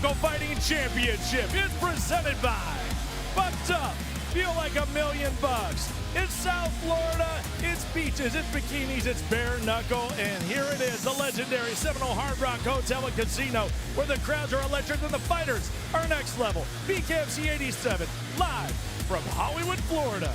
Knuckle Fighting Championship is presented by Bucked Up. Feel like $1 million. It's South Florida, it's beaches, it's bikinis, it's bare knuckle, and here it is, the legendary Seminole Hard Rock Hotel and Casino, where the crowds are electric and the fighters are next level. BKFC 87, live from Hollywood, Florida.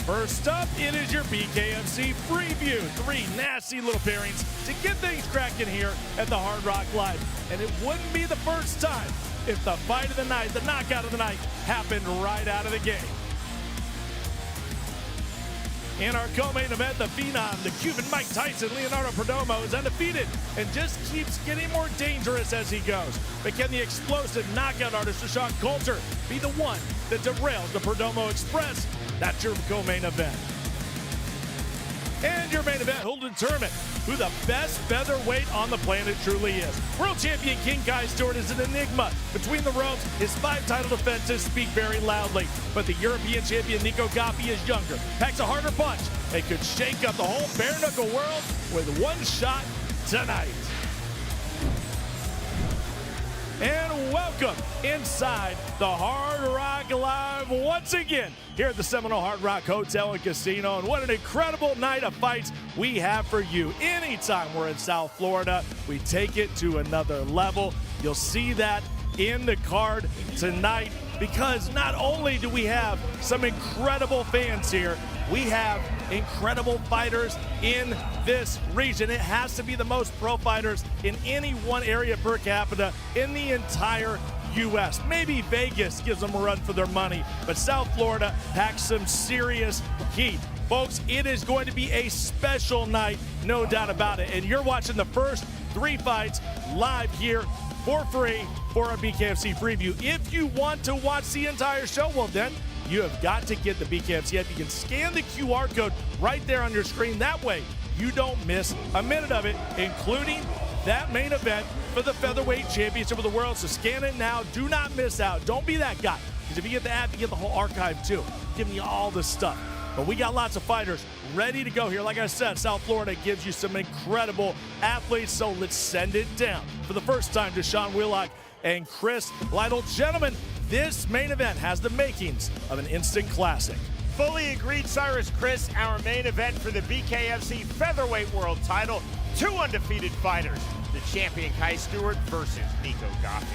First up, it is your BKFC preview. 3 nasty little pairings to get things cracking here at the Hard Rock Live. And it wouldn't be the first time if the fight of the night, the knockout of the night, happened right out of the gate. In our co-main event, the Phenom, the Cuban Mike Tyson, Leondaro Perdomo, is undefeated and just keeps getting more dangerous as he goes. But can the explosive knockout artist Coulter be the one that derails the Perdomo Express? That's your co-main event. And your main event, who'll determine who the best featherweight on the planet truly is. World champion King Kai Stewart is an enigma. Between the ropes, his 5 title defenses speak very loudly. But the European champion Nico Gaffie is younger, packs a harder punch, and could shake up the whole bare knuckle world with one shot tonight. And welcome inside the Hard Rock Live once again here at the Seminole Hard Rock Hotel and Casino. And what an incredible night of fights we have for you. Anytime we're in South Florida, we take it to another level. You'll see that in the card tonight, because not only do we have some incredible fans here, we have incredible fighters in this region. It has to be the most pro fighters in any one area per capita in the entire U.S. Maybe Vegas gives them a run for their money, but South Florida packs some serious heat. Folks, it is going to be a special night, no doubt about it. And you're watching the first 3 fights live here for free for a BKFC preview. If you want to watch the entire show, well then, you have got to get the BKFC app. You can scan the QR code right there on your screen. That way, you don't miss a minute of it, including that main event for the Featherweight Championship of the World. So scan it now. Do not miss out. Don't be that guy. Because if you get the app, you get the whole archive too, giving you all the stuff. But we got lots of fighters ready to go here. Like I said, South Florida gives you some incredible athletes, so let's send it down. For the first time, to Sean Wheelock and Chris Lytle. Gentlemen, this main event has the makings of an instant classic. Fully agreed, Cyrus. Chris, our main event for the BKFC Featherweight World title. 2 undefeated fighters. The champion Kai Stewart versus Nico Gaffie.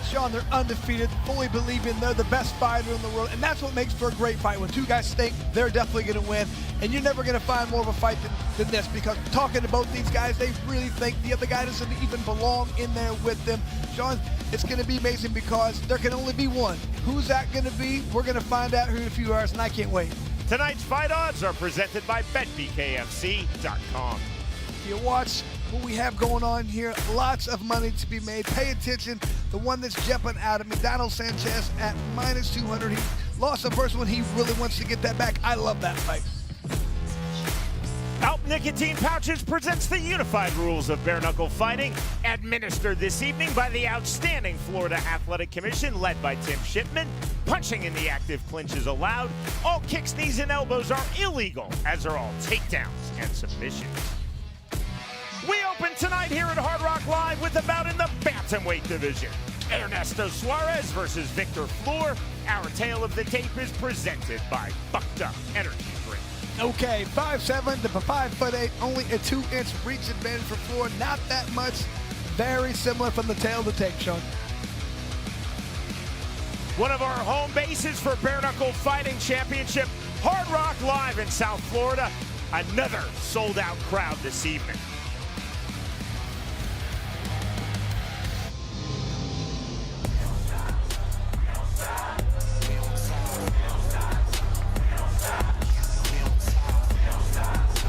Sean, they're undefeated, fully believing they're the best fighter in the world, and that's what makes for a great fight. When 2 guys think they're definitely going to win, and you're never going to find more of a fight than this, because talking to both these guys, they really think the other guy doesn't even belong in there with them. Sean, it's going to be amazing because there can only be one. Who's that going to be? We're going to find out here in a few hours, and I can't wait. Tonight's fight odds are presented by BetBKFC.com. You watch what we have going on here, lots of money to be made. Pay attention. The one that's jumping out of me, Donald Sanchez at -200. He lost the first one. He really wants to get that back. I love that fight. Alp Nicotine Pouches presents the unified rules of bare knuckle fighting, administered this evening by the outstanding Florida Athletic Commission led by Tim Shipman. Punching in the active clinch is allowed. All kicks, knees, and elbows are illegal, as are all takedowns and submissions. We open tonight here at Hard Rock Live with a bout in the bantamweight division. Ernesto Suarez versus Victor Flor. Our tale of the tape is presented by Bucked Up Energy Drink. Okay, 5'7" to 5'8", only a 2-inch reach advantage for Flor. Not that much. Very similar from the tail of the tape, Sean. One of our home bases for Bare Knuckle Fighting Championship, Hard Rock Live in South Florida. Another sold-out crowd this evening.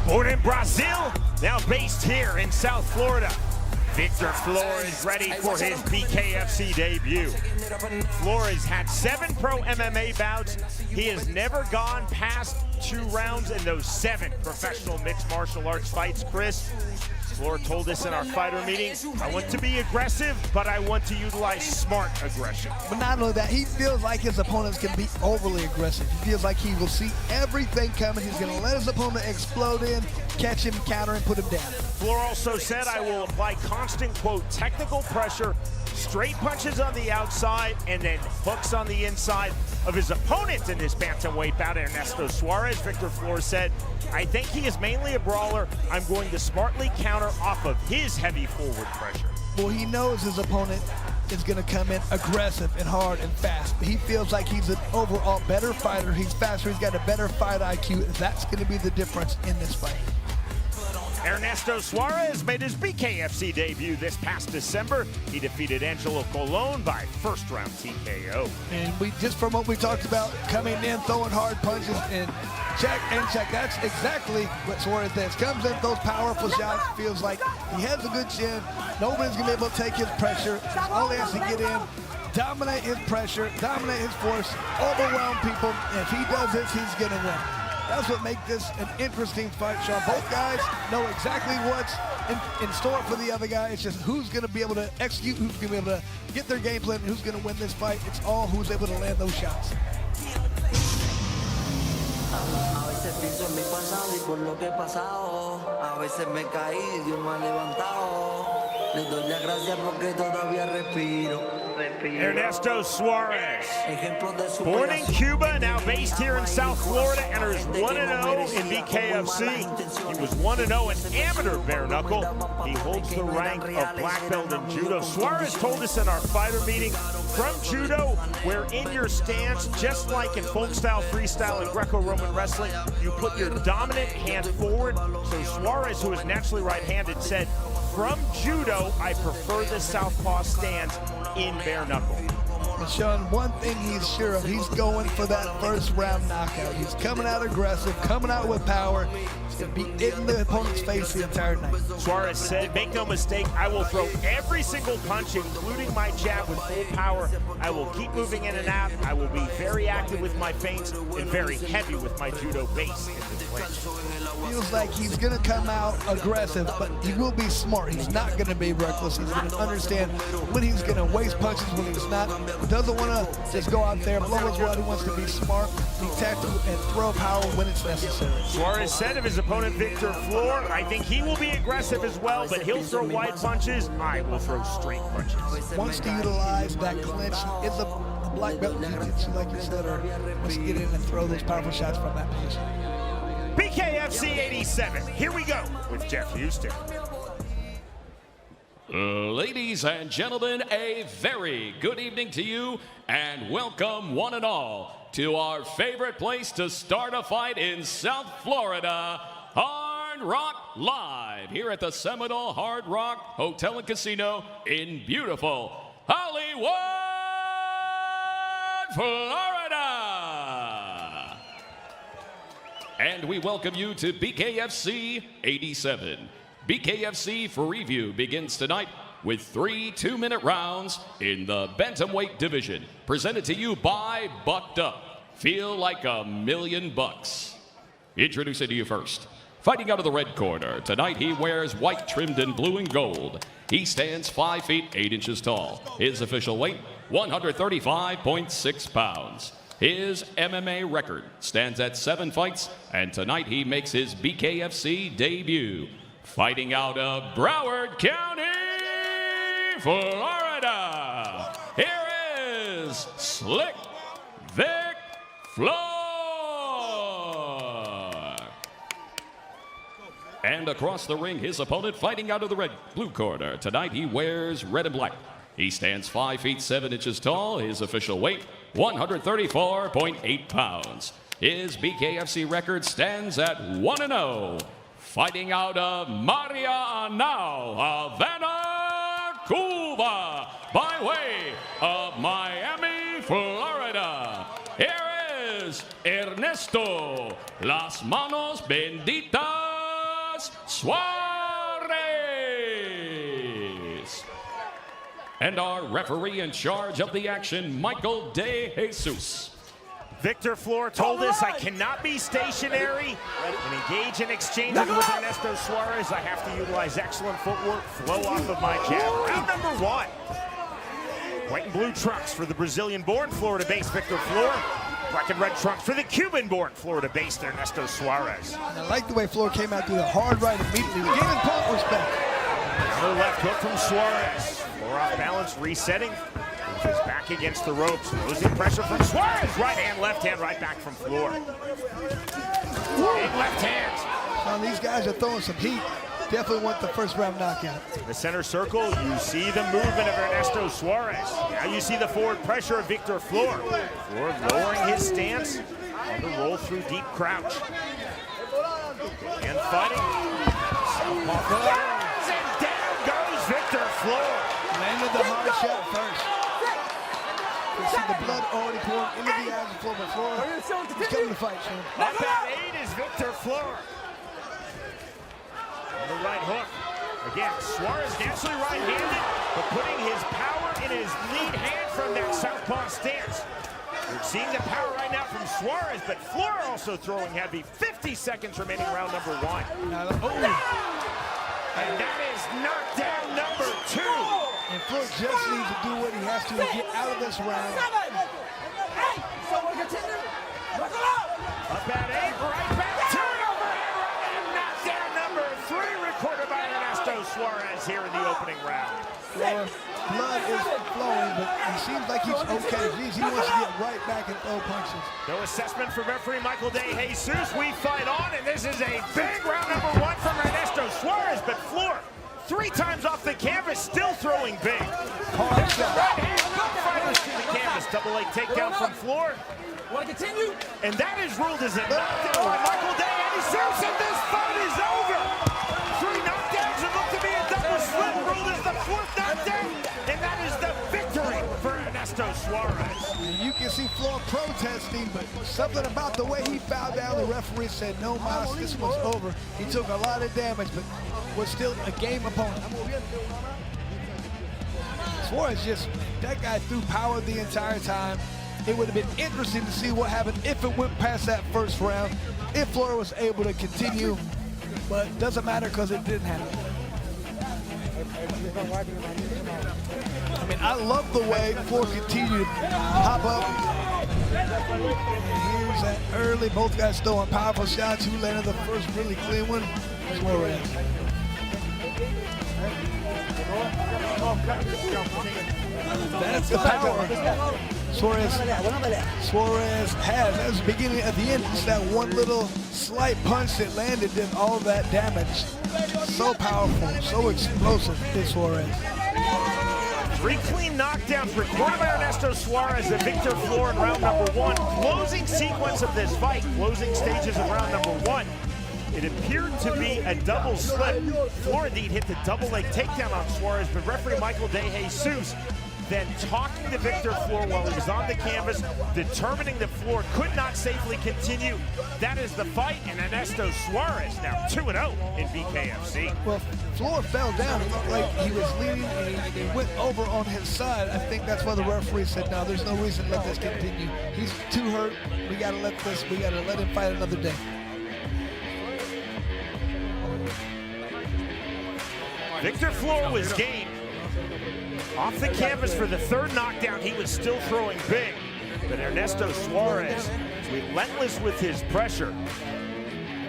Born in Brazil, now based here in South Florida. Victor Flor is ready for his BKFC debut. Flor has had 7 pro MMA bouts. He has never gone past 2 rounds in those 7 professional mixed martial arts fights, Chris. Flor told us in our fighter meeting, I want to be aggressive, but I want to utilize smart aggression. But not only that, he feels like his opponents can be overly aggressive. He feels like he will see everything coming. He's going to let his opponent explode in, catch him, counter, and put him down. Flor also said, I will apply constant, quote, technical pressure, straight punches on the outside, and then hooks on the inside of his opponent in this bantamweight bout, Ernesto Suarez. Victor Flor said, I think he is mainly a brawler. I'm going to smartly counter off of his heavy forward pressure. Well, he knows his opponent is going to come in aggressive and hard and fast. But he feels like he's an overall better fighter. He's faster. He's got a better fight IQ. That's going to be the difference in this fight. Ernesto Suarez made his BKFC debut this past December. He defeated Angelo Colon by first-round TKO. And we just from what we talked about, coming in, throwing hard punches, and check and check. That's exactly what Suarez does. Comes in, those powerful shots, feels like he has a good chin. Nobody's going to be able to take his pressure. All he has to get in, dominate his pressure, dominate his force, overwhelm people. And if he does this, he's going to win. That's what makes this an interesting fight, Sean. Both guys know exactly what's in store for the other guy. It's just who's going to be able to execute, who's going to be able to get their game plan, and who's going to win this fight. It's all who's able to land those shots. A veces pienso en mi pasado y por lo que he pasado. A veces me caí y Dios me ha levantado. Le doy las gracias porque todavía respiro. Ernesto Suarez, born in Cuba, now based here in South Florida, enters 1-0 in BKFC. He was 1-0 in amateur bare knuckle. He holds the rank of black belt in judo. Suarez told us in our fighter meeting, from judo, where in your stance, just like in folk style, freestyle, and Greco-Roman wrestling, you put your dominant hand forward. So Suarez, who is naturally right-handed, said, from judo, I prefer the southpaw stance in bare knuckle. And Sean, one thing he's sure of, he's going for that first round knockout. He's coming out aggressive, coming out with power. He's going to be in the opponent's face the entire night. Suarez said, make no mistake, I will throw every single punch, including my jab, with full power. I will keep moving in and out. I will be very active with my feints and very heavy with my judo base in the clinch. Feels like he's going to come out aggressive, but he will be smart. He's not going to be reckless. He's going to understand when he's going to waste punches, when he's not. He doesn't want to just go out there, blow his wad. He wants to be smart, be tactical, and throw power when it's necessary. Suarez said of his opponent, Victor Flor, I think he will be aggressive as well, but he'll throw wide punches. I will throw straight punches. Wants to utilize that clinch. He is a black belt in jiu-jitsu, like you said, or wants to get in and throw those powerful shots from that position. BKFC 87, here we go with Jeff Houston. Ladies and gentlemen, a very good evening to you, and welcome one and all to our favorite place to start a fight in South Florida, Hard Rock Live, here at the Seminole Hard Rock Hotel and Casino in beautiful Hollywood, Florida. And we welcome you to BKFC 87. BKFC for review begins tonight with 3 2-minute rounds in the bantamweight division. Presented to you by Bucked Up. Feel like $1 million. Introducing to you first. Fighting out of the red corner. Tonight he wears white trimmed in blue and gold. He stands 5 feet 8 inches tall. His official weight, 135.6 pounds. His MMA record stands at 7 fights, and tonight he makes his BKFC debut. Fighting out of Broward County, Florida, here is Slick Vic Flor. And across the ring, his opponent fighting out of the blue corner. Tonight he wears red and black. He stands 5 feet 7 inches tall. His official weight, 134.8 pounds. His BKFC record stands at 1-0. Fighting out of Marianao, Havana, Cuba, by way of Miami, Florida. Here is Ernesto Las Manos Benditas Suarez. And our referee in charge of the action, Michael De Jesus. Victor Flor told us I cannot be stationary and engage in exchanges with Ernesto Suarez. I have to utilize excellent footwork, flow off of my jab. Round number 1. White and blue trunks for the Brazilian-born Florida-based Victor Flor. Black and red trunks for the Cuban-born Florida-based Ernesto Suarez. And I like the way Flor came out through the hard right immediately, gaining point respect. Another left hook from Suarez. Flor off balance, resetting. With his back against the ropes. Losing pressure from Suarez. Right hand, right back from Flor. Big left hand. Now these guys are throwing some heat. Definitely want the first round knockout. In the center circle, you see the movement of Ernesto Suarez. Now you see the forward pressure of Victor Flor. Flor lowering his stance on the roll through deep crouch. And fighting. And down goes Victor Flor. Landed the hard shot first. You see the blood already pouring into the eyes of Flor, but Flor is coming to fight, Sean. Up at 8 is Victor Flor. The right hook. Again, Suarez naturally right-handed, but putting his power in his lead hand from that southpaw stance. We're seeing the power right now from Suarez, but Flor also throwing heavy. 50 seconds remaining round number 1. And that is knockdown number 2. And Flor just needs to do what he has to get out of this round. Up at 8, right back, turn overhand right, and knockdown number 3 recorded by Ernesto Suarez here in the opening round. Flor, blood is flowing, but he seems like he's okay. He wants to get right back and throw punches. No assessment for referee Michael De Jesus. We fight on, and this is a big round number 1 from Ernesto Suarez, but Flor 3 times off the canvas, still throwing big. Hard shot. Right hand, fighters to the canvas. Double leg takedown from Flor. Want to continue? And that is ruled as a knockdown by Michael De Jesus, and this fight is over. 3 knockdowns and look to be a double split, ruled as the 4th knockdown, and that is the victory for Ernesto Suarez. And you can see Flor protesting, but something about the way he bowed down, the referee said, no, Mas, this one's over. He took a lot of damage, but was still a game opponent. Suarez just, that guy threw power the entire time. It would have been interesting to see what happened if it went past that first round, if Flor was able to continue, but it doesn't matter because it didn't happen. I mean, I love the way Flor continued to hop up. And here's that early, both guys throwing powerful shots. Who landed the first really clean one? Suarez. That's the power Suarez has. That was the beginning at the end. Just that one little slight punch that landed did all that damage. So powerful, so explosive is Suarez. 3 clean knockdowns recorded by Ernesto Suarez and Victor Flor in round number 1. Closing sequence of this fight, closing stages of round number 1. It appeared to be a double slip. Flor indeed hit the double leg takedown on Suarez, but referee Michael De Jesus then talking to Victor Flor while he was on the canvas, determining that Flor could not safely continue. That is the fight, and Ernesto Suarez now 2-0 in BKFC. Well, Flor fell down. It looked like he was leading, and he went over on his side. I think that's why the referee said, no, there's no reason to let this continue. He's too hurt. We gotta let him fight another day. Victor Flor was game. Off the canvas for the 3rd knockdown, he was still throwing big. But Ernesto Suarez, relentless with his pressure,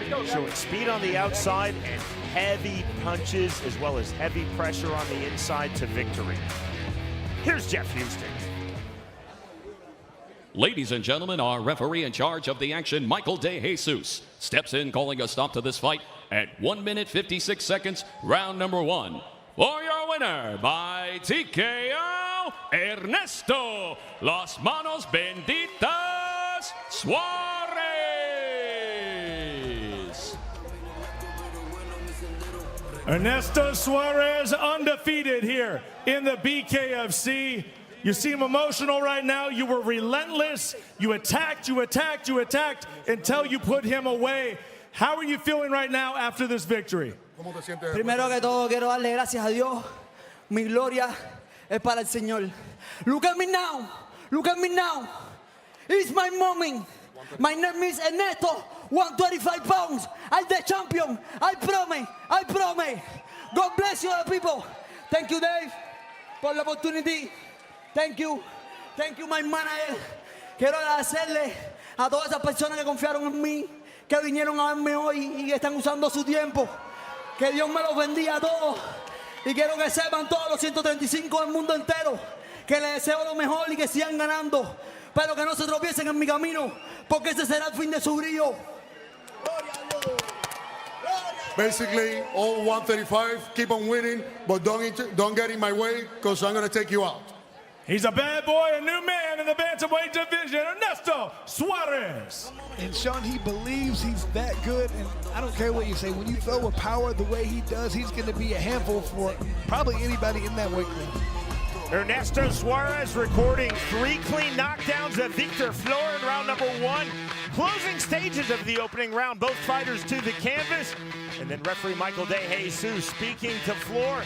showing speed on the outside and heavy punches as well as heavy pressure on the inside to victory. Here's Jeff Houston. Ladies and gentlemen, our referee in charge of the action, Michael De Jesus, steps in calling a stop to this fight at 1 minute 56 seconds, round number 1. For your winner by TKO, Ernesto Las Manos Benditas Suarez. Ernesto Suarez undefeated here in the BKFC. You seem emotional right now. You were relentless. You attacked until you put him away. How are you feeling right now after this victory? Primero que todo, quiero darle gracias a Dios. Mi gloria es para el Señor. Look at me now. Look at me now. It's my moment. My name is Ernesto, 125 pounds. I'm the champion. I promise. God bless you all people. Thank you, Dave, por la opportunity. Thank you, my manager. Quiero agradecerle a todas esas personas que confiaron en mí, que vinieron a verme hoy y que están usando su tiempo. Que Dios me los bendiga a todos. Y quiero que sepan todos los 135 del mundo entero que les deseo lo mejor y que sigan ganando. Pero que no se tropiecen en mi camino, porque ese será el fin de su brillo. Basically, all 135, keep on winning, but don't get in my way, because I'm going to take you out. He's a bad boy, a new man in the bantamweight division, Ernesto Suarez. And Sean, he believes he's that good, and I don't care what you say. When you throw with power the way he does, he's going to be a handful for probably anybody in that weight class. Ernesto Suarez recording 3 clean knockdowns of Victor Flor in round number 1. Closing stages of the opening round, both fighters to the canvas. And then referee Michael De Jesus speaking to Flor.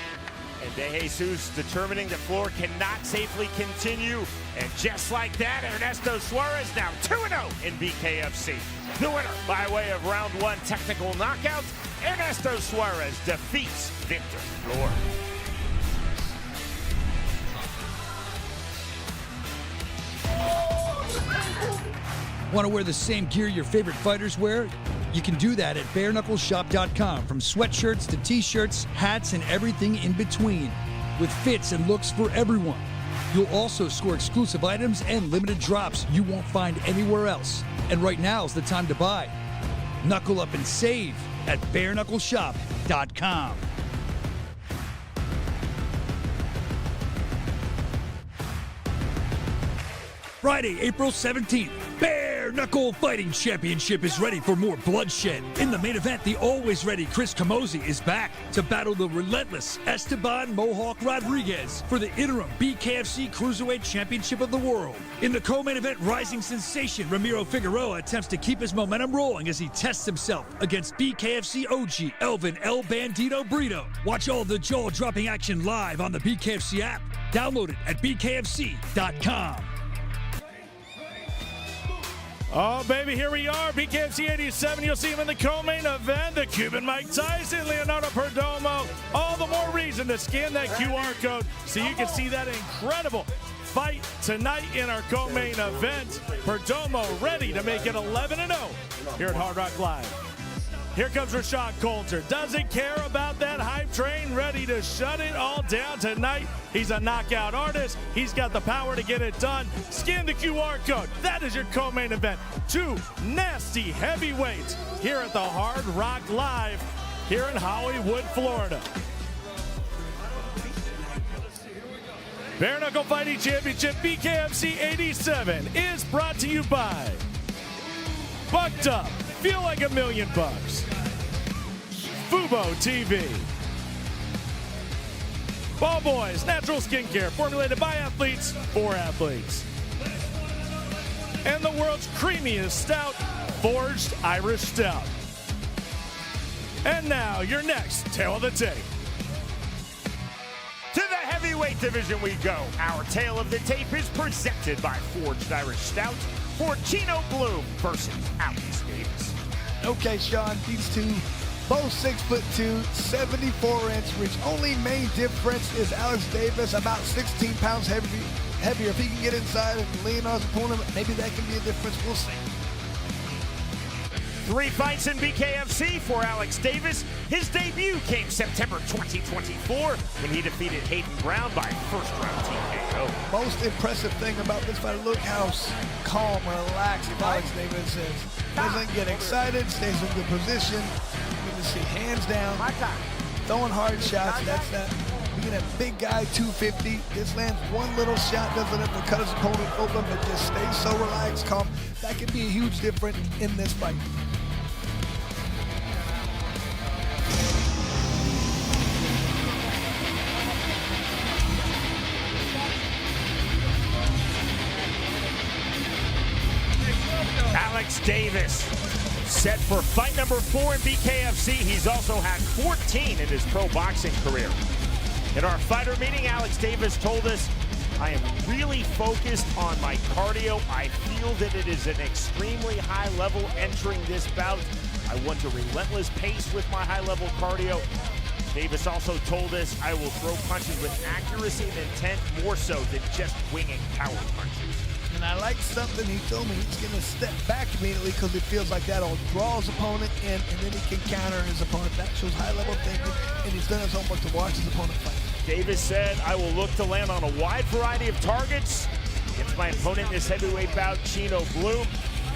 And De Jesus determining that Flor cannot safely continue. And just like that, Ernesto Suarez now 2-0 in BKFC. The winner by way of round 1 technical knockout, Ernesto Suarez defeats Victor Flor. Want to wear the same gear your favorite fighters wear? You can do that at bareknuckleshop.com. From sweatshirts to t-shirts, hats, and everything in between, with fits and looks for everyone. You'll also score exclusive items and limited drops you won't find anywhere else. And right now is the time to buy. Knuckle up and save at bareknuckleshop.com. Friday, April 17th, Bare Knuckle Fighting Championship is ready for more bloodshed. In the main event, the always ready Chris Camozzi is back to battle the relentless Esteban Mohawk Rodriguez for the interim BKFC Cruiserweight Championship of the World. In the co-main event, rising sensation Ramiro Figueroa attempts to keep his momentum rolling as he tests himself against BKFC OG Elvin El Bandito Brito. Watch all the jaw-dropping action live on the BKFC app. Download it at bkfc.com. Oh, baby, here we are. BKFC 87. You'll see him in the co-main event. The Cuban Mike Tyson, Leondaro Perdomo. All the more reason to scan that QR code so you can see that incredible fight tonight in our co-main event. Perdomo ready to make it 11-0 here at Hard Rock Live. Here comes Rashad Coulter. Doesn't care about that hype train. Ready to shut it all down tonight. He's a knockout artist. He's got the power to get it done. Scan the QR code. That is your co-main event. 2 nasty heavyweights here at the Hard Rock Live here in Hollywood, Florida. Bare Knuckle Fighting Championship BKFC 87 is brought to you by Bucked Up. Feel like $1 million. Fubo TV. Ball Boys, natural skincare formulated by athletes for athletes. And the world's creamiest stout, Forged Irish Stout. And now, your next Tale of the Tape. To the heavyweight division we go. Our Tale of the Tape is presented by Forged Irish Stout for Chino Blume versus Alex Davis. Okay, Sean, these two, both 6'2", 74-inch reach. Only main difference is Alex Davis about 16 pounds heavier. If he can get inside and Leonardo's opponent, maybe that can be a difference. We'll see. 3 fights in BKFC for Alex Davis. His debut came September 2024 when he defeated Hayden Brown by first-round TKO. Most impressive thing about this fight, look how calm and relaxed Alex Davis is. Doesn't get excited, stays in good position. You can see hands down, throwing hard shots. That's that. Being a big guy, 250, just lands one little shot, doesn't have to cut his opponent open, but just stays so relaxed, calm. That can be a huge difference in this fight. Alex Davis set for fight number 4 in BKFC. He's also had 14 in his pro boxing career. In our fighter meeting, Alex Davis told us I am really focused on my cardio. I feel that it is an extremely high level entering this bout. I want a relentless pace with my high level cardio. Davis also told us I will throw punches with accuracy and intent more so than just winging power punches. And I like something he told me. He's going to step back immediately because it feels like that'll draw his opponent in, and then he can counter his opponent. That shows high-level thinking, and he's done his homework to watch his opponent fight. Davis said, I will look to land on a wide variety of targets against my opponent in this heavyweight bout, Chino Blume.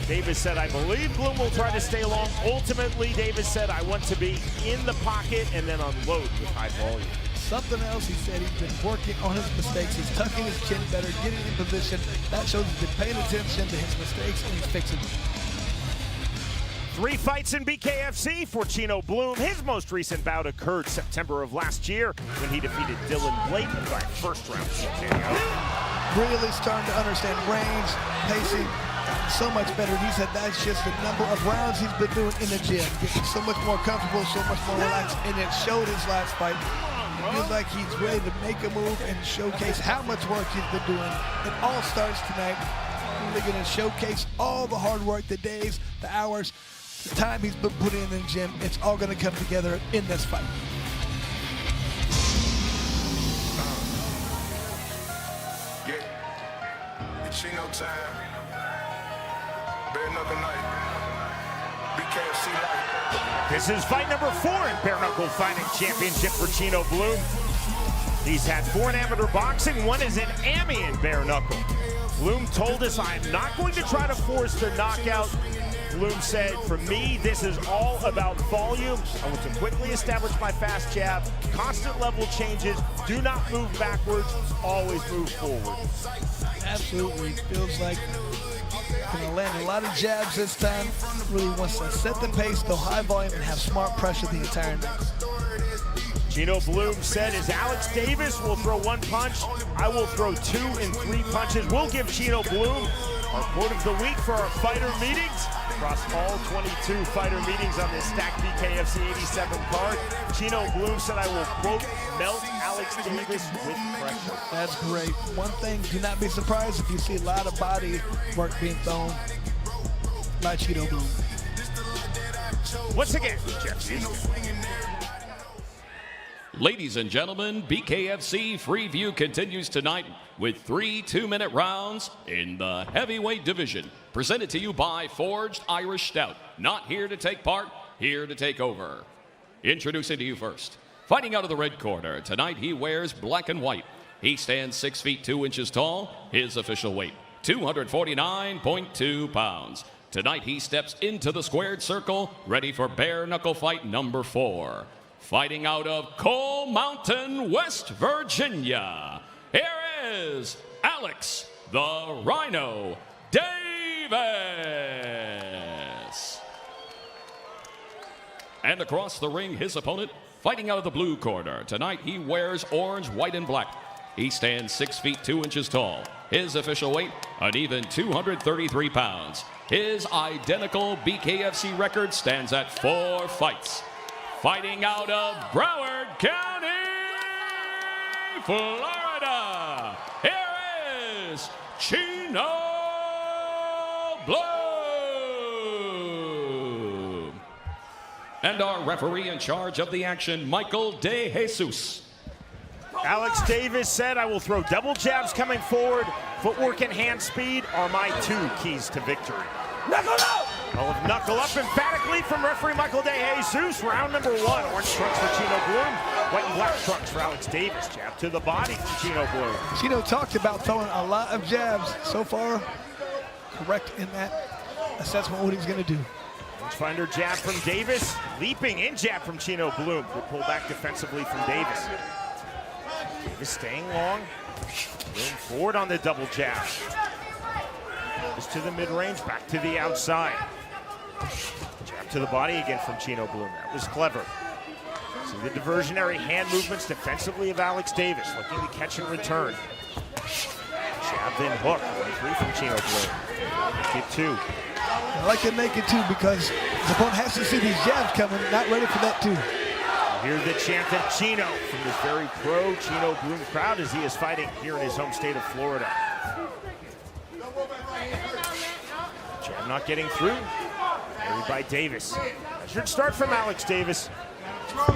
Davis said, I believe Blume will try to stay long. Ultimately, Davis said, I want to be in the pocket and then unload with high volume. Something else, he said he's been working on his mistakes. He's tucking his chin better, getting in position. That shows he's been paying attention to his mistakes and he's fixing them. 3 fights in BKFC for Chino Blume. His most recent bout occurred September of last year when he defeated Dylan Blayton by first-round TKO. Really starting to understand range, pacing, so much better. He said that's just the number of rounds he's been doing in the gym. Getting so much more comfortable, so much more relaxed, and it showed his last fight. It feels like he's ready to make a move and showcase how much work he's been doing. It all starts tonight. We're going to showcase all the hard work, the days, the hours, the time he's been putting in the gym. It's all going to come together in this fight. It's Chino time. Bare knuckle night. BKFC night. This is fight number 4 in Bare Knuckle Fighting Championship for Chino Blume. He's had 4 in amateur boxing, 1 is an AMI in bare knuckle. Blume told us, I'm not going to try to force the knockout. Blume said, for me, this is all about volume. I want to quickly establish my fast jab, constant level changes, do not move backwards, always move forward. Absolutely, it feels like going to land a lot of jabs this time. Really wants to set the pace, go high volume, and have smart pressure the entire night. Chino Blume said, as Alex Davis will throw 1 punch, I will throw 2 and 3 punches. We'll give Chino Blume our quote of the week for our fighter meetings. Across all 22 fighter meetings on this stacked BKFC 87 card, Chino Blume said, I will, quote, melt Alex Davis with pressure. That's great. One thing, do not be surprised if you see a lot of body work being thrown by Chino Blume. Once again, Jeff. Ladies and gentlemen, BKFC Freeview continues tonight with 3 2-minute rounds in the heavyweight division. Presented to you by Forged Irish Stout. Not here to take part, here to take over. Introducing to you first, fighting out of the red corner. Tonight he wears black and white. He stands 6 feet 2 inches tall. His official weight, 249.2 pounds. Tonight he steps into the squared circle, ready for bare knuckle fight number 4. Fighting out of Coal Mountain, West Virginia, here is Alex the Rhino Davis. And across the ring, his opponent, fighting out of the blue corner. Tonight he wears orange, white, and black. He stands 6 feet 2 inches tall. His official weight, an even 233 pounds. His identical BKFC record stands at 4 fights. Fighting out of Broward County, Florida, here is Chino Blume. And our referee in charge of the action, Michael De Jesus. Alex Davis said, I will throw double jabs coming forward. Footwork and hand speed are my 2 keys to victory. Knuckle up! Knuckle up emphatically from referee Michael De Jesus. Round number 1. Orange trunks for Chino Blume. White and black trunks for Alex Davis. Jab to the body for Chino Blume. Chino talked about throwing a lot of jabs. So far, correct in that assessment what he's going to do. Rangefinder jab from Davis. Leaping in jab from Chino Blume. Good pull back defensively from Davis. Davis staying long. Blume forward on the double jab. Just to the mid-range, back to the outside. Jab to the body again from Chino Blume. That was clever. See the diversionary hand movements defensively of Alex Davis, looking to catch and return. Jab then hook. 1-3 from Chino Blume. Get 2. I like the naked 2 because the opponent has to see these jabs coming, not ready for that 2. Hear the chant of Chino from this very pro Chino Blume crowd as he is fighting here in his home state of Florida. Jab not getting through. Carried by Davis. Should start from Alex Davis. Jab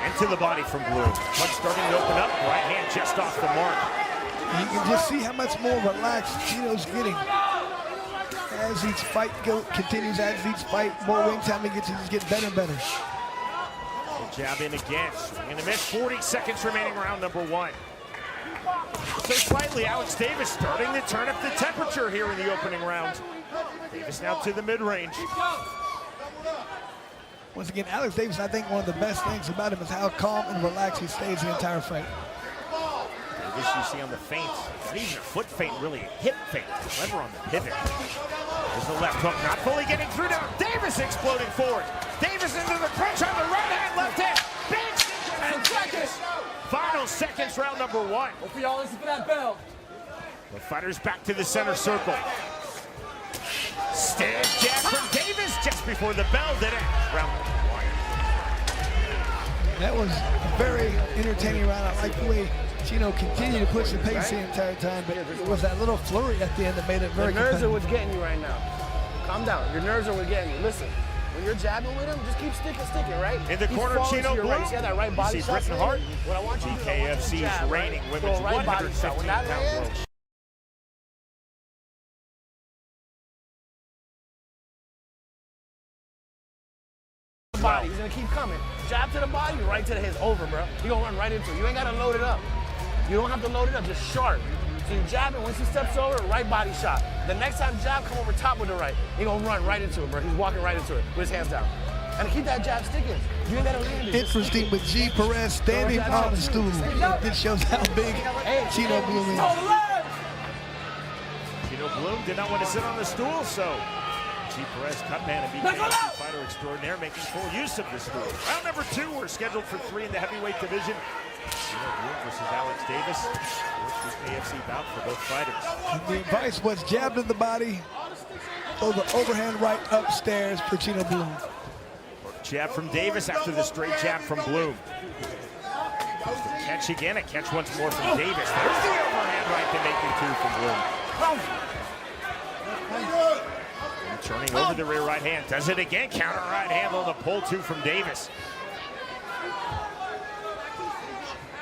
into the body from Blume. Punch starting to open up. Right hand just off the mark. You can just see how much more relaxed Chino's getting. As each fight continues, as each fight, more wing time he gets, he's getting better and better. Jab in again. Swing and a miss. 40 seconds remaining, round number 1. So slightly, Alex Davis starting to turn up the temperature here in the opening round. Davis now to the mid-range. Once again, Alex Davis, I think one of the best things about him is how calm and relaxed he stays the entire fight. Davis, you see on the feint, not even a foot feint, really a hip feint. Clever on the pivot. There's the left hook, not fully getting through now. Davis exploding forward. Davis into the crunch on the right hand, left hand. Big and seconds. Final seconds, round number 1. Hope y'all listen for that bell. The fighters back to the center circle. Stiff jab from Davis just before the bell did it. Round 1. That was a very entertaining round. I like the way Chino continued to push the pace the entire time, but it was that little flurry at the end that made it very Your nerves are what's getting you right now. Calm down. Your nerves are what's getting you. Listen, when you're jabbing with him, just keep sticking, right? In the corner, Chino Blume. Right. See that right body shot? Hart. What I want you to do, BKFC's reigning women's 115-pound world. Body. He's gonna keep coming. Jab to the body, right to the head. Over, bro. He gonna run right into it. You ain't gotta load it up. You don't have to load it up, just sharp. So you jab it, once he steps over, right body shot. The next time jab, come over top with the right. He gonna run right into it, bro. He's walking right into it with his hands down. And keep that jab sticking. You ain't gotta land it. Interesting, but G. Perez standing on the stool. This shows how big Chino Blume is. Chino Blume did not want to sit on the stool, so G. Perez, cutman and BKFC fighter extraordinaire, making full use of the stool. Round number 2, we're scheduled for 3 in the heavyweight division. Chino Blume versus Alex Davis. This BKFC bout for both fighters. The advice was jab to the body, throw the overhand right upstairs for Chino Blume. Jab from Davis after the straight jab from Blume. Catch again, a catch once more from Davis. There's the overhand right to make it 2 from Blume. Turning over the rear right hand, does it again, counter right hand on the pull 2 from Davis.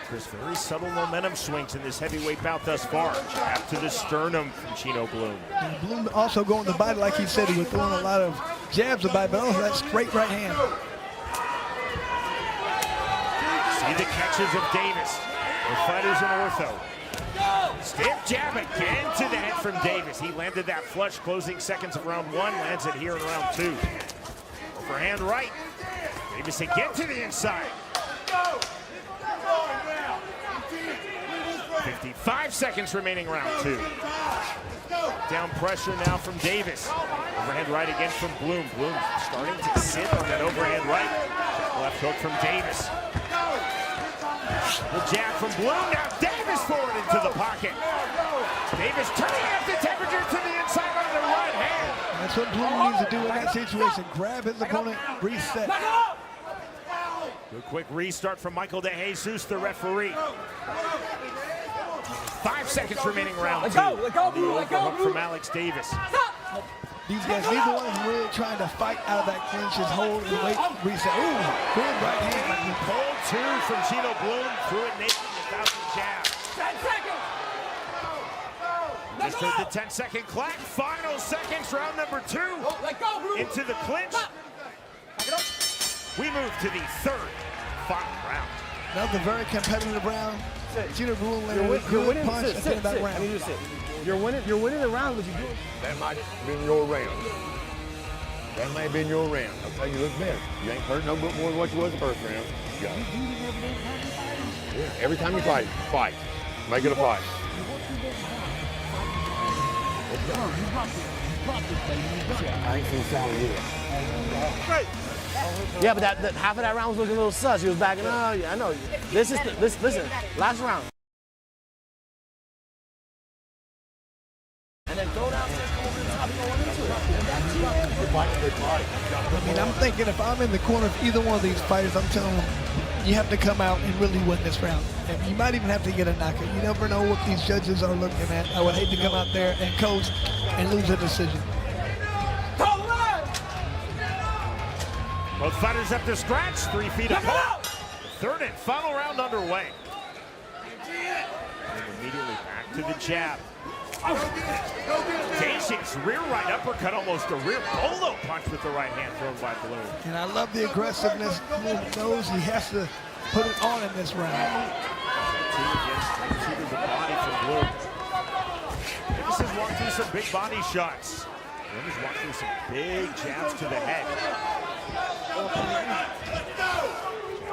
There's very subtle momentum swings in this heavyweight bout thus far. Jab to the sternum from Chino Blume. And Blume also going to the body, like he said, he was throwing a lot of jabs to the body, but also that straight right hand. See the catches of Davis. The fighters in ortho. Stiff jab again to the head from Davis. He landed that flush, closing seconds of round 1, lands it here in round 2. Overhand right. Davis again to the inside. 55 seconds remaining, round 2. Down pressure now from Davis. Overhand right again from Blume. Blume starting to sit on that overhand right. Left hook from Davis. The jab from Blume. Now Davis forward into the pocket. Davis turning up the temperature to the inside on the right hand. That's what Blume needs to do in that situation. Grab his opponent, reset. Good quick restart from Michael De Jesus, the referee. 5 seconds remaining, round 2. Let go, Blume, let go, Overhook Blume. from Alex Davis. These guys, neither one is really trying to fight out of that clinch, just hold and wait, reset. Ooh, good right hand. Pull 2 from Chino Blume, threw it naked without the jab. 10 seconds. Just heard the 10-second clock. Final seconds, round number 2. Let go, Blume. Into the clinch. We move to the 3rd final round. Another very competitive round. Chino Blume landed a good punch at the end of that round. I need you to sit. You're winning the round, what you doing? That might have been your round. That may have been your round. I'll tell you, look better. You ain't hurt no bit more than what you was the first round. You got it. Yeah, every time you fight. Make it a fight. I ain't seen Sally yet. Great. Yeah, but that half of that round was looking a little sus. He was backing up. Yeah, I know. Listen, last round. And then throw down, come over the top, I mean, I'm thinking if I'm in the corner of either one of these fighters, I'm telling them, you have to come out and really win this round. And you might even have to get a knockout. You never know what these judges are looking at. I would hate to come out there and coach and lose a decision. Both fighters up to scratch, 3 feet apart. Third and final round underway. And immediately back to the jab. Patience, rear right uppercut, almost a rear bolo punch with the right hand thrown by Blume. And I love the aggressiveness. Blume knows he has to put it on in this round. To the body from Blume. Davis has walked through some big body shots. Blume has walked through some big jabs to the head.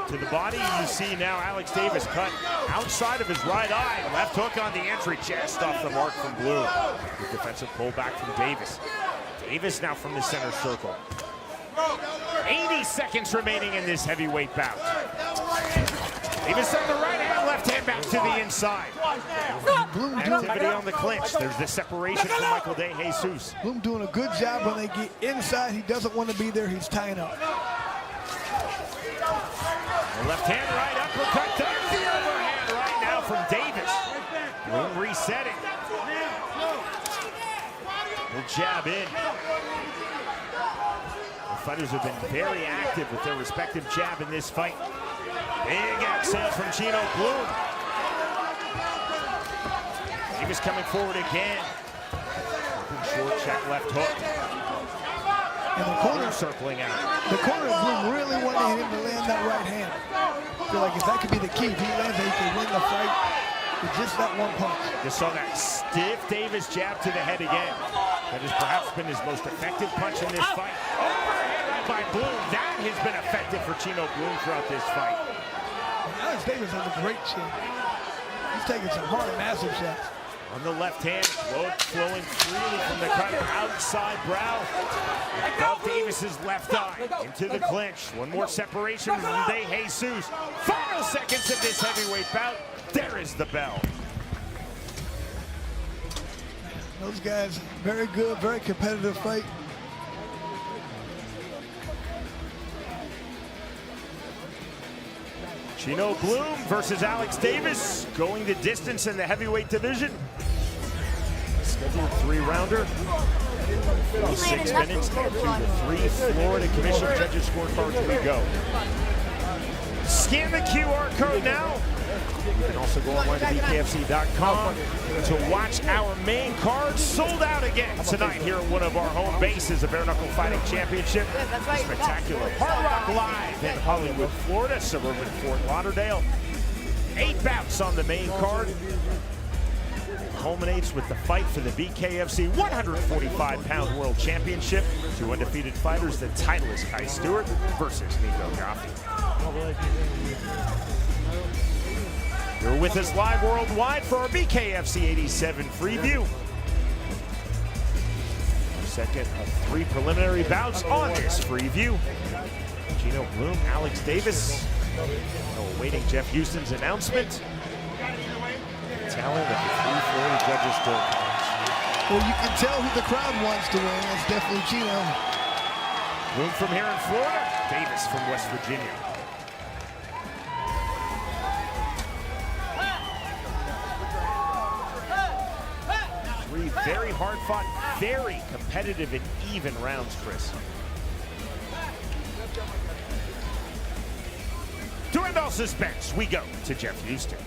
To the body, you see now Alex Davis cut outside of his right eye. Left hook on the entry, just off the mark from Blume. Good defensive pullback from Davis. Davis now from the center circle. 80 seconds remaining in this heavyweight bout. Davis on the right hand, left hand back to the inside. Blume Activity on the clinch. There's the separation from Michael De Jesus. Blume doing a good job when they get inside. He doesn't want to be there. He's tying up. The left hand, right uppercut. There's the overhand right now from Davis. Blume resetting. Will jab in. The fighters have been very active with their respective jab in this fight. Big exhale from Chino Blume. Davis coming forward again. Short check left hook. And the corner circling out. The corner of Blume really wanted him to land that right hand. I feel like if that could be the key, if he lands it, he can win the fight with just that one punch. Just saw that stiff Davis jab to the head again. That has perhaps been his most effective punch in this fight. Overhand by Blume. That has been effective for Chino Blume throughout this fight. Alex Davis has a great chin. He's taking some hard, massive shots. On the left hand, flowing freely from the cut outside brow. Above Davis's left eye, into the clinch. One more separation from De Jesus. Final seconds of this heavyweight bout. There is the bell. Those guys, very good, very competitive fight. Chino Blume versus Alex Davis, going the distance in the heavyweight division. Scheduled 3-rounder. 6 minutes and through the 3 Florida Commission judges scorecards we go. Scan the QR code now. You can also go online to BKFC.com to watch our main card. Sold out again tonight here at one of our home bases, the Bare Knuckle Fighting Championship. Spectacular Hard Rock Live in Hollywood, Florida, suburban Fort Lauderdale. 8 bouts on the main card. Culminates with the fight for the BKFC 145-pound World Championship. 2 undefeated fighters. The title is Kai Stewart versus Nico Gaffie. You're with us live worldwide for our BKFC 87 preview. Second of 3 preliminary bouts on this preview. Chino Blume, Alex Davis. Awaiting Jeff Houston's announcement. Talent that the 3 Florida judges still counts. Well, you can tell who the crowd wants to win. That's definitely Chino. Blume from here in Florida, Davis from West Virginia. Very hard fought, very competitive and even rounds, Chris. To end all suspense, we go to Jeff Houston.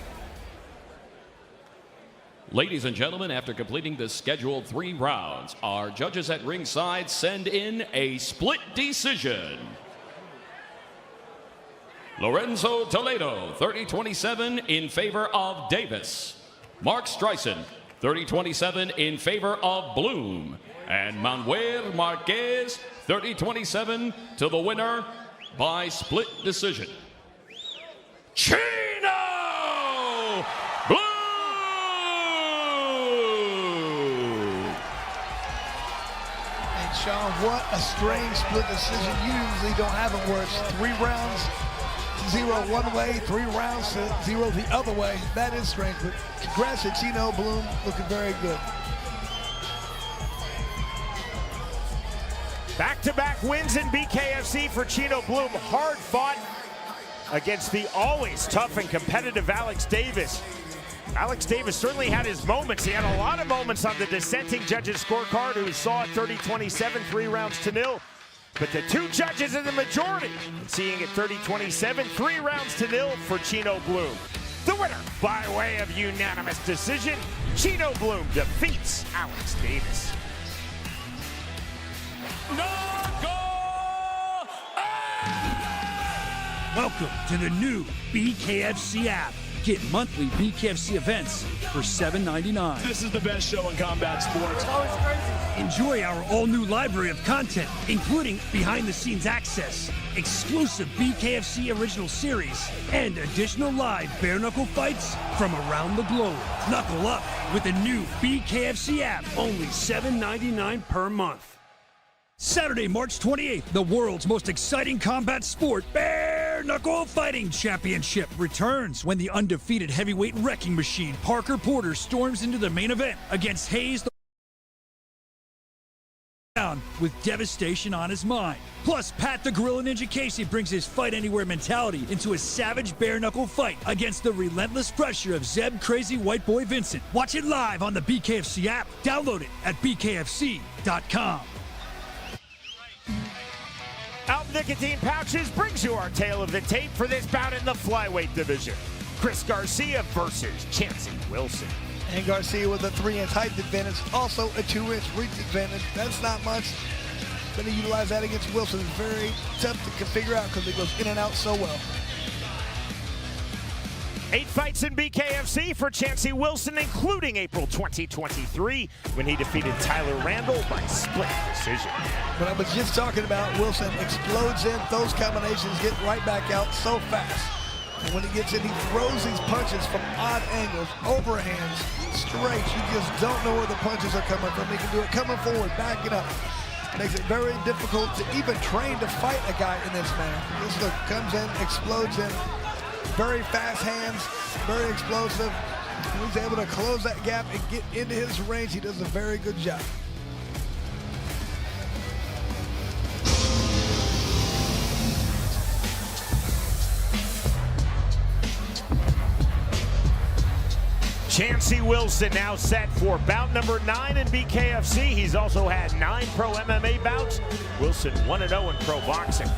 Ladies and gentlemen, after completing the scheduled 3 rounds, our judges at ringside send in a split decision. Lorenzo Toledo, 30-27 in favor of Davis. Mark Streisand, 30-27 in favor of Blume. And Manuel Marquez, 30-27 to the winner by split decision. Chino Blume! And Sean, what a strange split decision. You usually don't have it where it's 3 rounds, 0 one way, 3 rounds to 0 the other way. That is strange, but congrats to Chino Blume, looking very good. Back-to-back wins in BKFC for Chino Blume. Hard fought against the always tough and competitive Alex Davis. Alex Davis certainly had his moments. He had a lot of moments on the dissenting judges' scorecard who saw it 30-27, 3 rounds to 0. But the 2 judges in the majority seeing it 30-27, 3 rounds to 0 for Chino Blume. The winner by way of unanimous decision, Chino Blume defeats Alex Davis. Welcome to the new BKFC app. Get monthly BKFC events for $7.99. This is the best show in combat sports. Enjoy our all-new library of content, including behind-the-scenes access, exclusive BKFC original series, and additional live bare-knuckle fights from around the globe. Knuckle up with the new BKFC app, only $7.99 per month. Saturday, March 28th, the world's most exciting combat sport, Bare Knuckle Fighting Championship, returns when the undefeated heavyweight wrecking machine Parker Porter storms into the main event against Hayes with devastation on his mind. Plus, Pat the Gorilla Ninja Casey brings his fight anywhere mentality into a savage bare knuckle fight against the relentless pressure of Zeb Crazy White Boy Vincent. Watch it live on the BKFC app. Download it at bkfc.com. Out Nicotine Pouches brings you our tale of the tape for this bout in the flyweight division. Chris Garcia versus Chancey Wilson. And Garcia with a 3-inch height advantage, also a 2-inch reach advantage. That's not much. Going to utilize that against Wilson. It's very tough to figure out because it goes in and out so well. 8 fights in BKFC for Chancey Wilson, including April 2023, when he defeated Tyler Randall by split decision. But I was just talking about Wilson explodes in, those combinations get right back out so fast. And when he gets in, he throws these punches from odd angles, overhands, straight. You just don't know where the punches are coming from. He can do it coming forward, backing up. Makes it very difficult to even train to fight a guy in this manner. This look comes in, explodes in. Very fast hands, very explosive. He's able to close that gap and get into his range. He does a very good job. Chancey Wilson now set for bout number 9 in BKFC. He's also had 9 pro MMA bouts. Wilson 1-0 in pro boxing.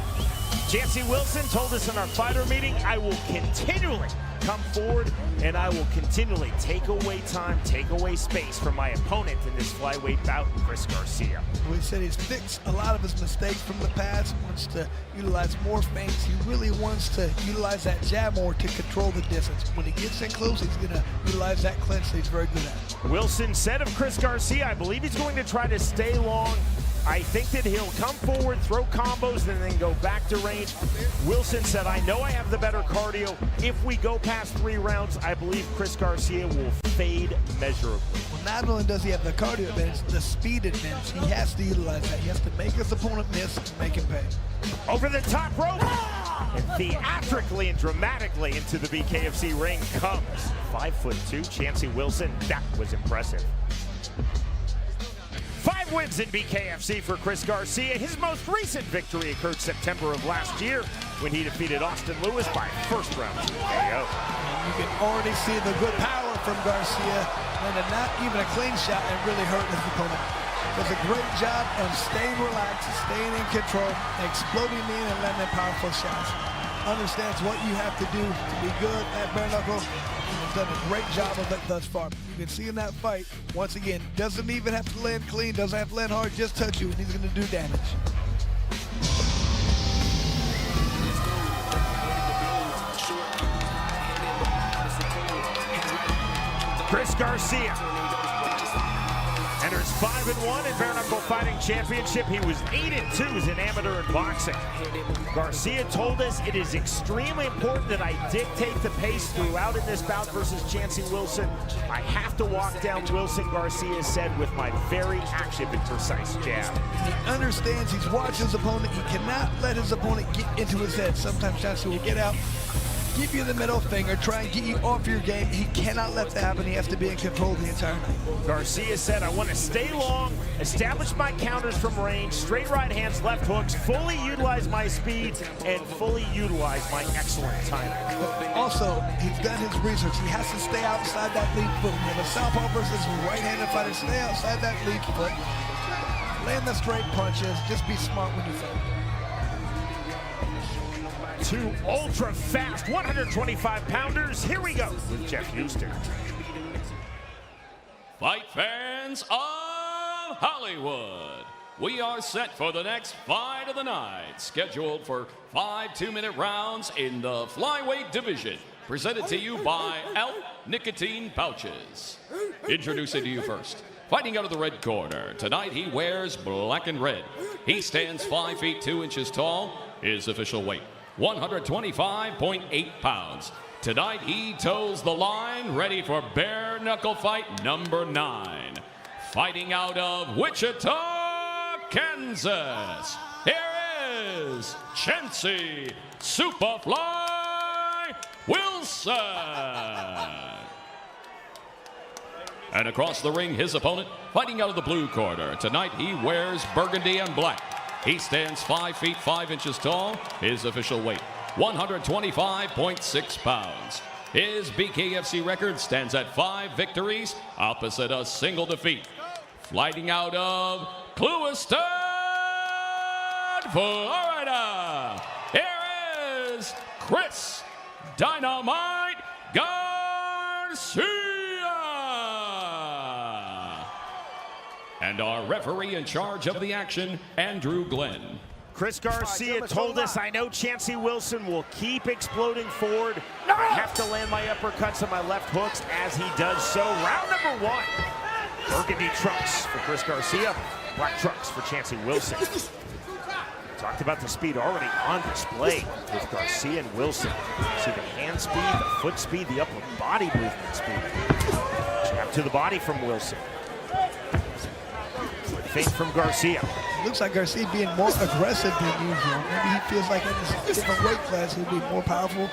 Chancey Wilson told us in our fighter meeting, I will continually come forward and I will continually take away time, take away space from my opponent in this flyweight bout, Chris Garcia. We said he's fixed a lot of his mistakes from the past, wants to utilize more feints. He really wants to utilize that jab more to control the distance. When he gets in close, he's going to utilize that clinch that he's very good at. Wilson said of Chris Garcia, I believe he's going to try to stay long. I think that he'll come forward, throw combos, and then go back to range. Wilson said, I know I have the better cardio. If we go past 3 rounds, I believe Chris Garcia will fade measurably. Well, not only does he have the cardio advantage, the speed advantage. He has to utilize that. He has to make his opponent miss and make him pay. Over the top rope, and theatrically and dramatically into the BKFC ring comes 5'2" Chancey Wilson. That was impressive. 5 wins in BKFC for Chris Garcia. His most recent victory occurred September of last year when he defeated Austin Lewis by first-round KO. You can already see the good power from Garcia, and not even a clean shot and really hurt his opponent. Does a great job of staying relaxed, staying in control, exploding in and landing powerful shots. Understands what you have to do to be good at bare knuckle. He's done a great job of it thus far. You can see in that fight, once again, doesn't even have to land clean, doesn't have to land hard, just touch you, and he's going to do damage. Chris Garcia enters 5-1 in Bare Knuckle Fighting Championship. He was 8-2 as an amateur in boxing. Garcia told us it is extremely important that I dictate the pace throughout in this bout versus Chancey Wilson. I have to walk down Wilson, Garcia said, with my very active and precise jab. He understands, he's watching his opponent. He cannot let his opponent get into his head. Sometimes Chancey will get out, give you the middle finger, try and get you off your game. He cannot let that happen. He has to be in control the entire night. Garcia said, I want to stay long, establish my counters from range, straight right hands, left hooks, fully utilize my speed, and fully utilize my excellent timing. But also, he's done his research. He has to stay outside that lead foot. When a southpaw versus a right-handed fighter, stay outside that lead foot. Land the straight punches. Just be smart when you fight. Two ultra-fast 125-pounders. Here we go with Jeff Houston. Fight fans of Hollywood, we are set for the next fight of the night, scheduled for 5 2-minute rounds in the flyweight division, presented to you by Alt Nicotine Pouches. Introducing to you first, fighting out of the red corner, tonight he wears black and red. He stands 5 feet 2 inches tall, his official weight 125.8 pounds. Tonight he toes the line, ready for bare knuckle fight number 9. Fighting out of Wichita, Kansas, here is Chancey Superfly Wilson. And across the ring, his opponent, fighting out of the blue corner. Tonight he wears burgundy and black. He stands 5 feet 5 inches tall. His official weight, 125.6 pounds. His BKFC record stands at 5 victories, opposite a single defeat. Fighting out of Clewiston, Florida, here is Chris Dynamite Garcia. And our referee in charge of the action, Andrew Glenn. Chris Garcia told us, I know Chancey Wilson will keep exploding forward. I have to land my uppercuts and my left hooks as he does so. Round number 1. Burgundy trunks for Chris Garcia, black trunks for Chancey Wilson. Talked about the speed already on display with Garcia and Wilson. See the hand speed, the foot speed, the upper body movement speed. Jab to the body from Wilson. Feint from Garcia. Looks like Garcia being more aggressive than usual. Maybe he feels like in this different weight class he'll be more powerful.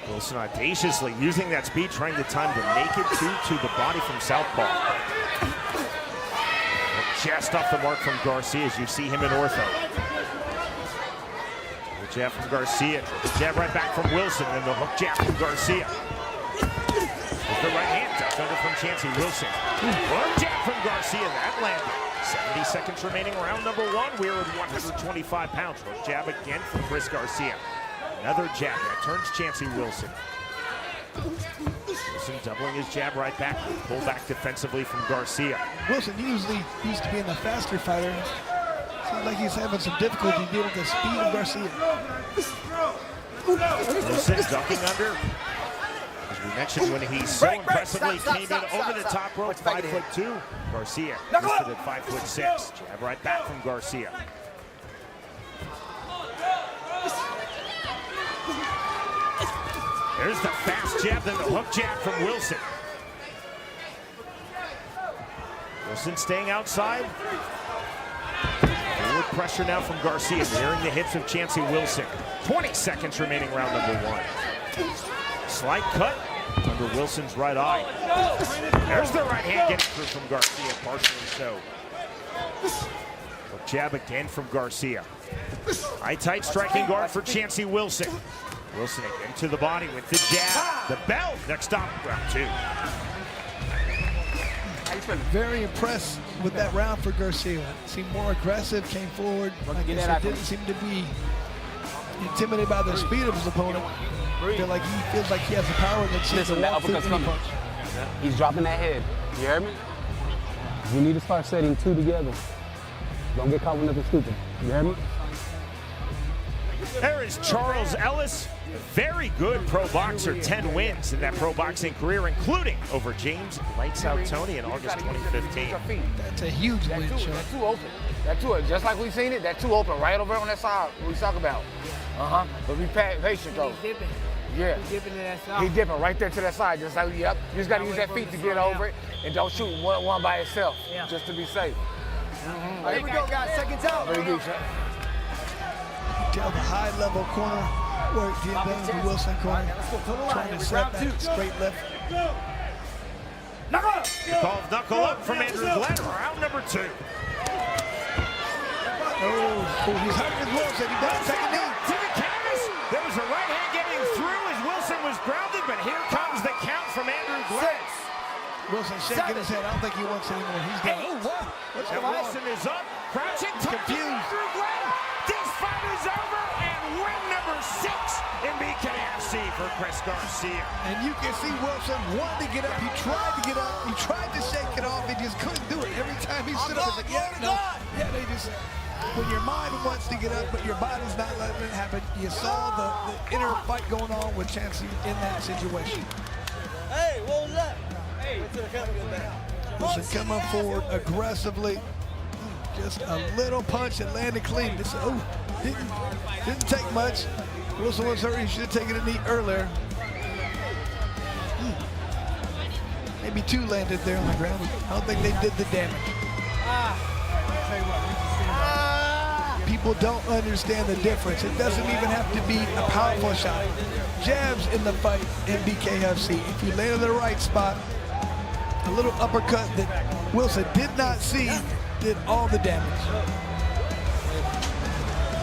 Wilson audaciously using that speed, trying to time the naked to the body from southpaw. Just off the mark from Garcia as you see him in ortho. The jab from Garcia, the jab right back from Wilson, and the hook jab from Garcia. With the right hand tucked under from Chancey Wilson. Hook jab from Garcia, that landed. 70 seconds remaining, round number 1. We're at 125 pounds. Hook jab again from Chris Garcia. Another jab that turns Chancey Wilson. Wilson doubling his jab right back. Pull back defensively from Garcia. Wilson usually used to be in the faster fighter. Seems like he's having some difficulty dealing with the speed of Garcia. Wilson ducking under. As we mentioned, when he so impressively came in over the top rope, 5'2". Garcia listed at 5'6". Jab right back from Garcia. There's the fast jab, then the hook jab from Wilson. Wilson staying outside. Forward pressure now from Garcia, nearing the hips of Chancey Wilson. 20 seconds remaining, round number 1. Slight cut under Wilson's right eye. There's the right hand getting through from Garcia, partially so. Hook jab again from Garcia. High tight striking guard for Chancey Wilson. Wilson again to the body with the jab. The bell. Next stop, round 2. Very impressed with that round for Garcia. Seemed more aggressive, came forward. I guess he didn't seem to be intimidated by the speed of his opponent. Feel like he feels like he has the power that shit to walk through any punch. He's dropping that head. You hear me? We need to start setting 2 together. Don't get caught with nothing stupid. You hear me? There is Charles Ellis. Very good pro boxer, 10 wins in that pro boxing career, including over James Lights Out Tony in August 2015. That's a huge win, Sean. That 2 open. That 2, just like we seen it, that 2 open right over on that side, what we talk about. But be patient though. Yeah. He dipping right there to that side, just like, yep. You just gotta use that feet to get over it, and don't shoot one by itself, just to be safe. Here we go, guys, seconds out. Very good, Sean. Tell the high-level corner footwork being done in the Wilson corner. Trying to set that straight left. Call of knuckle up from Andrew Glenn, round number 2. He's hurting Wilson. He doesn't take a knee. To the canvas. There was a right hand getting through as Wilson was grounded, but here comes the count from Andrew Glenn. Wilson shaking his head. I don't think he wants anymore. He's done. What's and Wilson is up, crouching, confused. Andrew Glenn. This fight is over, and win number 6 in BKFC for Chris Garcia. And you can see Wilson wanted to get up. He tried to get up. He tried to shake it off. He just couldn't do it. Every time he stood up, he's like, yeah, they just. When your mind wants to get up, but your body's not letting it happen, you saw the inner fight going on with Chancey in that situation. Hey, what was that? Hey, Wilson coming forward aggressively. Just a little punch and landed clean. This, didn't take much. Wilson was hurt. He should have taken a knee earlier. Maybe 2 landed there on the ground. I don't think they did the damage. People don't understand the difference. It doesn't even have to be a powerful shot. Jabs in the fight in BKFC. If you land in the right spot, a little uppercut that Wilson did not see did all the damage.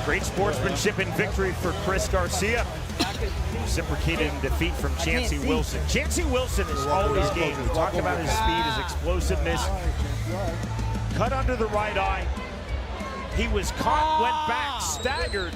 Great sportsmanship and victory for Chris Garcia. Reciprocated in defeat from Chancey Wilson. Chancey Wilson is always game. We talked about his speed, his explosiveness. Cut under the right eye. He was caught, went back, staggered,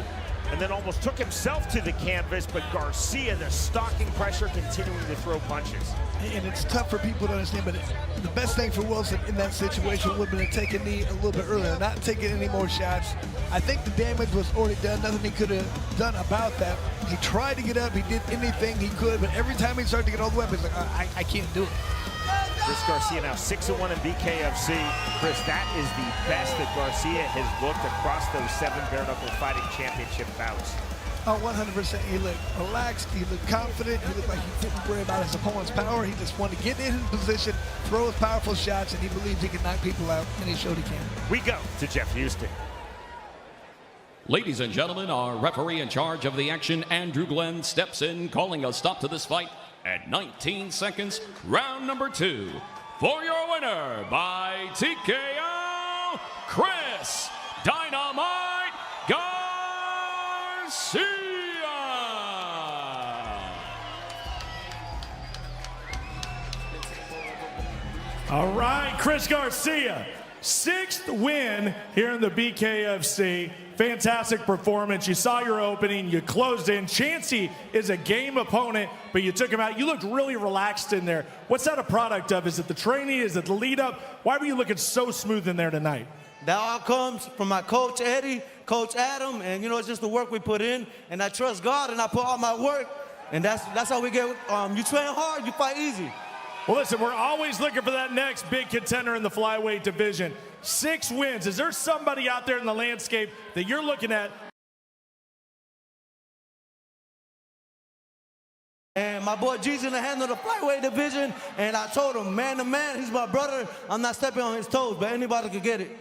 and then almost took himself to the canvas, but Garcia, the stalking pressure, continuing to throw punches. And it's tough for people to understand, but the best thing for Wilson in that situation would have been to take a knee a little bit earlier, not taking any more shots. I think the damage was already done, nothing he could have done about that. He tried to get up, he did anything he could, but every time he started to get all the weapons, like, I can't do it. Chris Garcia now 6-1 in BKFC. Chris, that is the best that Garcia has looked across those 7 bare-knuckle fighting championship bouts. Oh, 100%. He looked relaxed, he looked confident, he looked like he didn't worry about his opponent's power. He just wanted to get in his position, throw his powerful shots, and he believes he can knock people out, and he showed he can. We go to Jeff Houston. Ladies and gentlemen, our referee in charge of the action, Andrew Glenn, steps in, calling a stop to this fight at 19 seconds, round number 2. For your winner by TKO, Chris Dynamite Garcia. All right, Chris Garcia, 6th win here in the BKFC. Fantastic performance. You saw your opening, you closed in. Chancey is a game opponent, but you took him out. You looked really relaxed in there. What's that a product of? Is it the training? Is it the lead up? Why were you looking so smooth in there tonight? That all comes from my coach Eddie, Coach Adam, and it's just the work we put in. And I trust God, and I put all my work, and that's how we get. You train hard, you fight easy. Well, listen, we're always looking for that next big contender in the flyweight division. 6 wins. Is there somebody out there in the landscape that you're looking at? And my boy G's in the handle of the flyweight division, and I told him, man to man, he's my brother. I'm not stepping on his toes, but anybody could get it.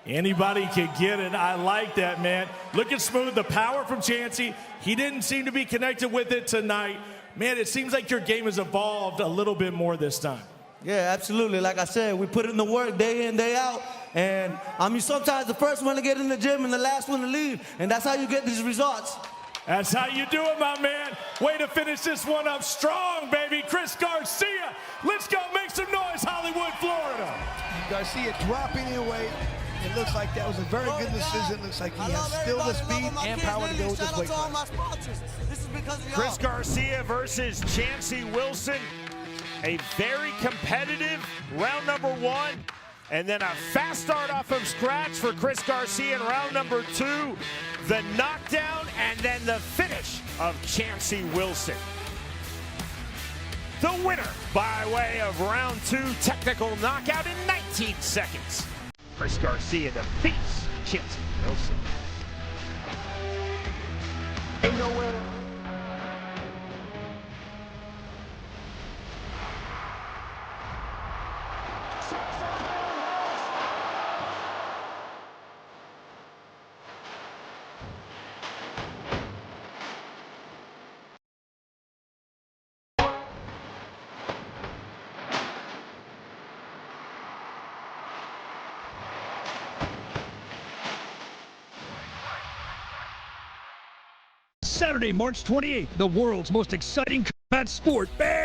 Anybody can get it. I like that, man. Looking smooth, the power from Chancey. He didn't seem to be connected with it tonight. Man, it seems like your game has evolved a little bit more this time. Yeah, absolutely. Like I said, we put in the work day in, day out. And you're sometimes the first one to get in the gym and the last one to leave. And that's how you get these results. That's how you do it, my man. Way to finish this one up strong, baby. Chris Garcia. Let's go make some noise, Hollywood, Florida. Garcia dropping in weight. It looks like that was a very good decision. Looks like he has still the speed and power to go with this weight class. Chris Garcia versus Chancey Wilson. A very competitive round number 1. And then a fast start off from scratch for Chris Garcia in round number 2. The knockdown and then the finish of Chancey Wilson. The winner by way of round 2 technical knockout in 19 seconds. Chris Garcia defeats Chancey Wilson. Ain't no winner. Saturday, March 28th, the world's most exciting combat sport, bare